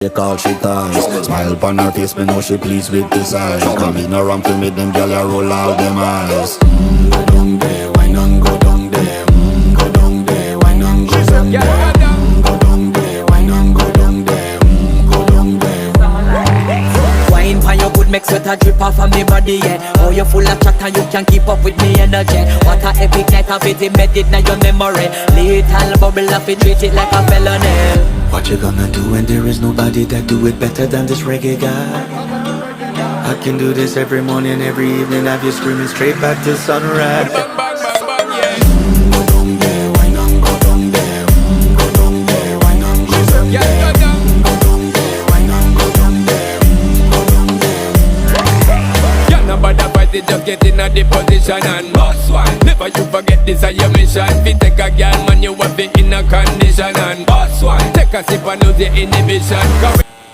They call she ties. Smile upon her face, me know she pleased with this eyes. Come in around to me, them gyal a roll out them eyes. Go down there, why not go down there? Go down there, why not go down there? Go down there, why not go down there? Go down there. Wine pan your good, make sweat a drip off of me body, yeah. Oh, you full of chat and you can keep up with me energy. What a epic night of it, embedded in your memory. Little bubble of it, treat it like a felony. What you gonna do when there is nobody that do it better than this reggae guy? I can do this every morning, every evening, have you screaming straight back to sunrise. Go down there, why not go down there? Go down there, why not go down there? Go down there, why not go down there? Go down there. Yeah, nobody fight it, just get in a the position and boss one. Never you forget this is your mission. Fi take a girl, man, you have it in a condition and boss one. Take a sip and lose your inhibition.